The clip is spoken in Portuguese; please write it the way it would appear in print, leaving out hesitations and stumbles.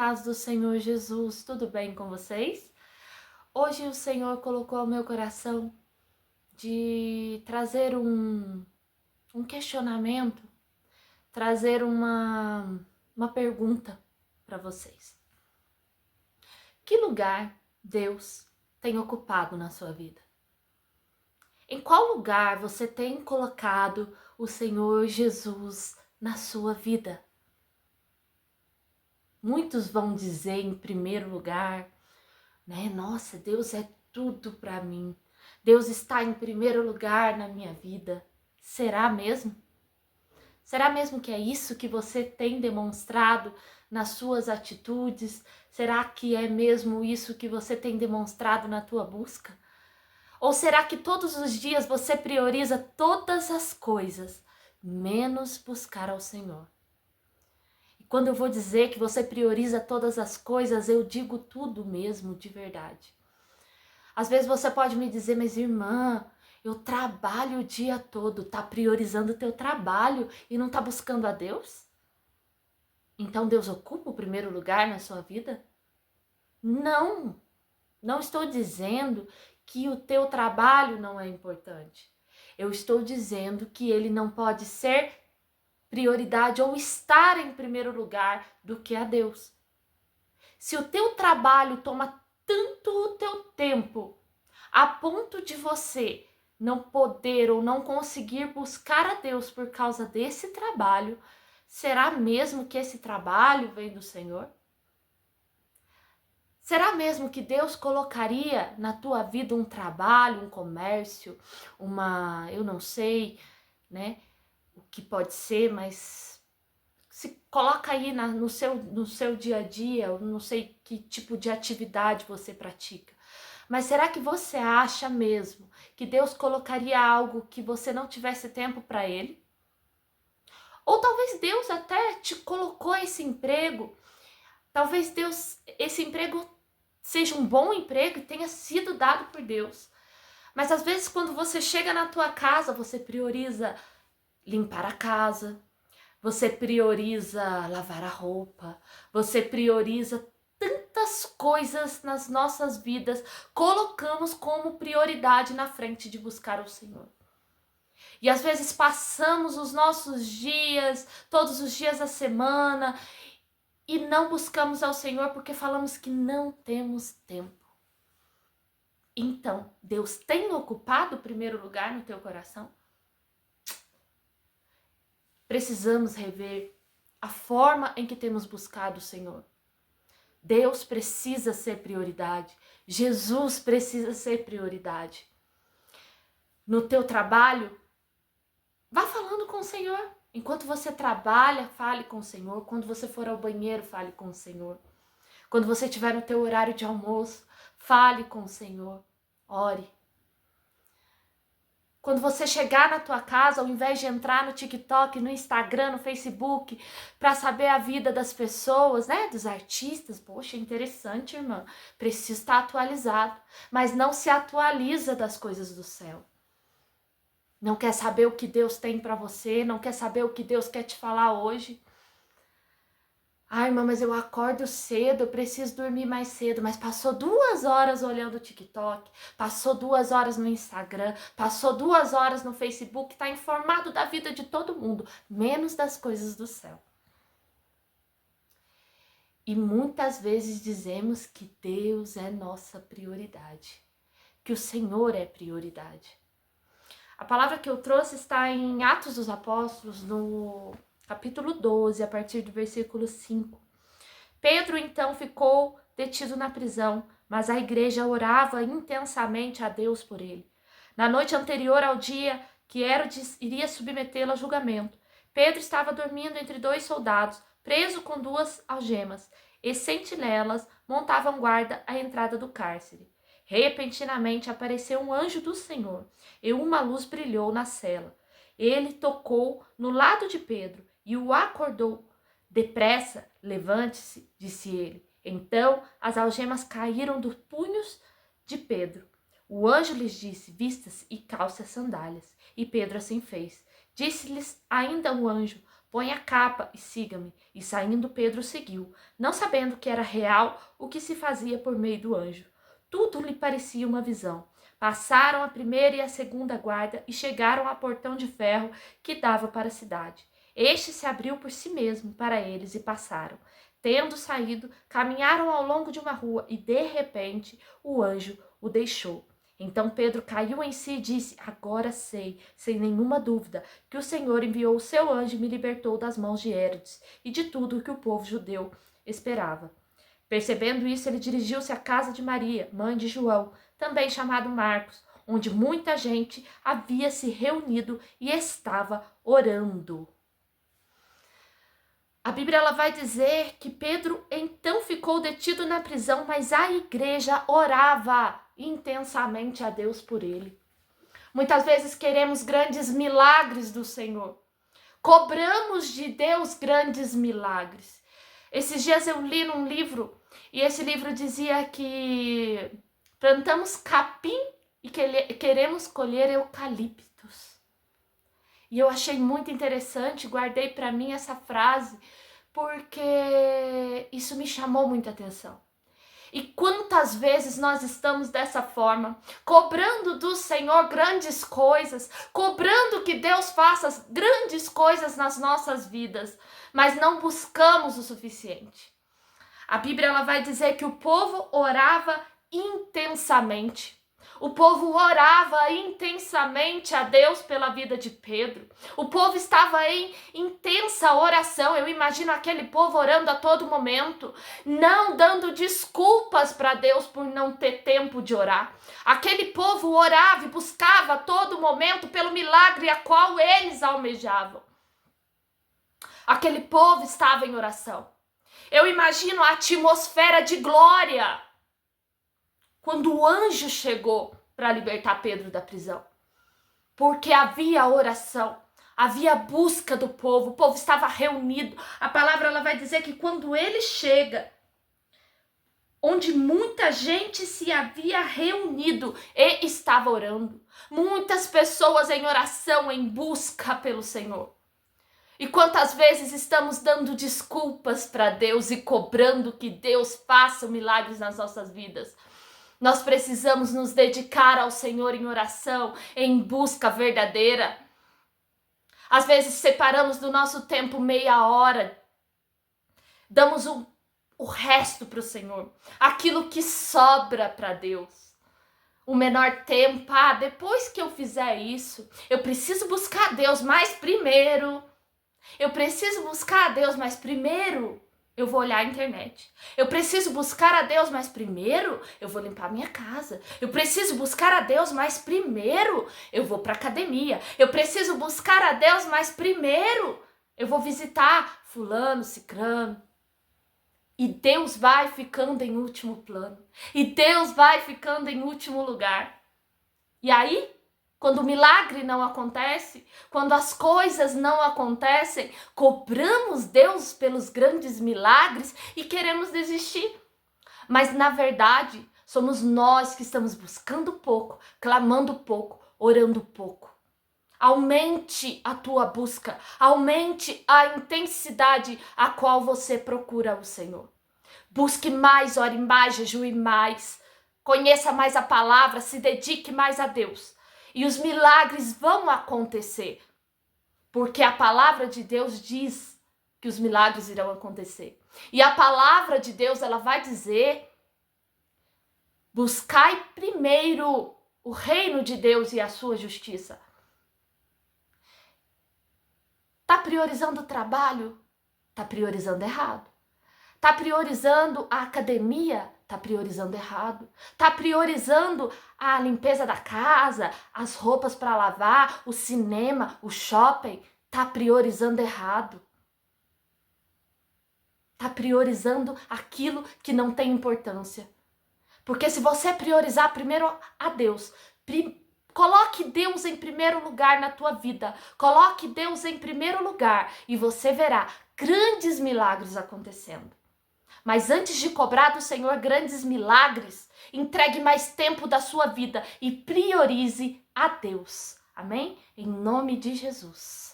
paz do Senhor Jesus, tudo bem com vocês? Hoje o Senhor colocou ao meu coração de trazer um questionamento, trazer uma pergunta para vocês. Que lugar Deus tem ocupado na sua vida? Em qual lugar você tem colocado o Senhor Jesus na sua vida? Muitos vão dizer em primeiro lugar, né? Nossa, Deus é tudo para mim. Deus está em primeiro lugar na minha vida. Será mesmo? Será mesmo que é isso que você tem demonstrado nas suas atitudes? Será que é mesmo isso que você tem demonstrado na tua busca? Ou será que todos os dias você prioriza todas as coisas, menos buscar ao Senhor? Quando eu vou dizer que você prioriza todas as coisas, eu digo tudo mesmo, de verdade. Às vezes você pode me dizer, mas irmã, eu trabalho o dia todo, tá priorizando o teu trabalho e não tá buscando a Deus? Então Deus ocupa o primeiro lugar na sua vida? Não, não estou dizendo que o teu trabalho não é importante. Eu estou dizendo que ele não pode ser prioridade ou estar em primeiro lugar do que a Deus. Se o teu trabalho toma tanto o teu tempo, a ponto de você não poder ou não conseguir buscar a Deus por causa desse trabalho, será mesmo que esse trabalho vem do Senhor? Será mesmo que Deus colocaria na tua vida um trabalho, um comércio, eu não sei, né? O que pode ser, mas se coloca aí no seu dia a dia, eu não sei que tipo de atividade você pratica. Mas será que você acha mesmo que Deus colocaria algo que você não tivesse tempo para ele? Ou talvez Deus até te colocou esse emprego, talvez esse emprego seja um bom emprego e tenha sido dado por Deus. Mas às vezes quando você chega na tua casa, você prioriza limpar a casa, você prioriza lavar a roupa, você prioriza tantas coisas nas nossas vidas, colocamos como prioridade na frente de buscar o Senhor. E às vezes passamos os nossos dias, todos os dias da semana, e não buscamos ao Senhor porque falamos que não temos tempo. Então, Deus tem ocupado o primeiro lugar no teu coração? Precisamos rever a forma em que temos buscado o Senhor. Deus precisa ser prioridade. Jesus precisa ser prioridade. No teu trabalho, vá falando com o Senhor. Enquanto você trabalha, fale com o Senhor. Quando você for ao banheiro, fale com o Senhor. Quando você estiver no teu horário de almoço, fale com o Senhor. Ore. Quando você chegar na tua casa, ao invés de entrar no TikTok, no Instagram, no Facebook, para saber a vida das pessoas, né, dos artistas, poxa, interessante, irmã, precisa estar atualizado, mas não se atualiza das coisas do céu. Não quer saber o que Deus tem para você, não quer saber o que Deus quer te falar hoje. Ai, irmã, mas eu acordo cedo, eu preciso dormir mais cedo. Mas passou 2 horas olhando o TikTok, passou 2 horas no Instagram, passou 2 horas no Facebook, tá informado da vida de todo mundo, menos das coisas do céu. E muitas vezes dizemos que Deus é nossa prioridade, que o Senhor é prioridade. A palavra que eu trouxe está em Atos dos Apóstolos, no capítulo 12, a partir do versículo 5. Pedro então ficou detido na prisão, mas a igreja orava intensamente a Deus por ele. Na noite anterior ao dia que Herodes iria submetê-lo a julgamento, Pedro estava dormindo entre 2 soldados, preso com 2 algemas, e sentinelas montavam guarda à entrada do cárcere. Repentinamente apareceu um anjo do Senhor, e uma luz brilhou na cela. Ele tocou no lado de Pedro e o acordou. Depressa, levante-se, disse ele. Então as algemas caíram dos punhos de Pedro. O anjo lhes disse, vista-se e calce as sandálias. E Pedro assim fez. Disse-lhes ainda o anjo, Põe a capa e siga-me. E saindo Pedro seguiu, não sabendo que era real o que se fazia por meio do anjo. Tudo lhe parecia uma visão. Passaram a primeira e a segunda guarda e chegaram ao portão de ferro que dava para a cidade. Este se abriu por si mesmo para eles e passaram. Tendo saído, caminharam ao longo de uma rua e, de repente, o anjo o deixou. Então Pedro caiu em si e disse: agora sei, sem nenhuma dúvida, que o Senhor enviou o seu anjo e me libertou das mãos de Herodes e de tudo o que o povo judeu esperava. Percebendo isso, ele dirigiu-se à casa de Maria, mãe de João, também chamado Marcos, onde muita gente havia se reunido e estava orando. A Bíblia ela vai dizer que Pedro então ficou detido na prisão, mas a igreja orava intensamente a Deus por ele. Muitas vezes queremos grandes milagres do Senhor. Cobramos de Deus grandes milagres. Esses dias eu li num livro, e esse livro dizia que plantamos capim e queremos colher eucaliptos. E eu achei muito interessante, guardei para mim essa frase, porque isso me chamou muita atenção. E quantas vezes nós estamos dessa forma, cobrando do Senhor grandes coisas, cobrando que Deus faça grandes coisas nas nossas vidas, mas não buscamos o suficiente. A Bíblia ela vai dizer que o povo orava intensamente. O povo orava intensamente a Deus pela vida de Pedro. O povo estava em intensa oração. Eu imagino aquele povo orando a todo momento, não dando desculpas para Deus por não ter tempo de orar. Aquele povo orava e buscava a todo momento pelo milagre a qual eles almejavam. Aquele povo estava em oração. Eu imagino a atmosfera de glória quando o anjo chegou para libertar Pedro da prisão. Porque havia oração, havia busca do povo, o povo estava reunido. A palavra ela vai dizer que quando ele chega, onde muita gente se havia reunido e estava orando. Muitas pessoas em oração, em busca pelo Senhor. E quantas vezes estamos dando desculpas para Deus e cobrando que Deus faça milagres nas nossas vidas. Nós precisamos nos dedicar ao Senhor em oração, em busca verdadeira. Às vezes separamos do nosso tempo meia hora, damos o resto para o Senhor, aquilo que sobra para Deus. O menor tempo, depois que eu fizer isso, eu preciso buscar a Deus, mas primeiro, eu vou olhar a internet. Eu preciso buscar a Deus, mas primeiro eu vou limpar minha casa. Eu preciso buscar a Deus, mas primeiro eu vou para academia. Eu preciso buscar a Deus, mas primeiro eu vou visitar fulano, cicrano. E Deus vai ficando em último plano. E Deus vai ficando em último lugar. E aí, quando o milagre não acontece, quando as coisas não acontecem, cobramos Deus pelos grandes milagres e queremos desistir. Mas, na verdade, somos nós que estamos buscando pouco, clamando pouco, orando pouco. Aumente a tua busca, aumente a intensidade a qual você procura o Senhor. Busque mais, ore mais, jejue mais, conheça mais a palavra, se dedique mais a Deus. E os milagres vão acontecer, porque a palavra de Deus diz que os milagres irão acontecer. E a palavra de Deus, ela vai dizer: buscai primeiro o reino de Deus e a sua justiça. Tá priorizando o trabalho? Tá priorizando errado. Tá priorizando a academia? Tá priorizando errado. Tá priorizando a limpeza da casa, as roupas para lavar, o cinema, o shopping? Tá priorizando errado. Tá priorizando aquilo que não tem importância. Porque se você priorizar primeiro a Deus, coloque Deus em primeiro lugar na tua vida. Coloque Deus em primeiro lugar e você verá grandes milagres acontecendo. Mas antes de cobrar do Senhor grandes milagres, entregue mais tempo da sua vida e priorize a Deus. Amém? Em nome de Jesus.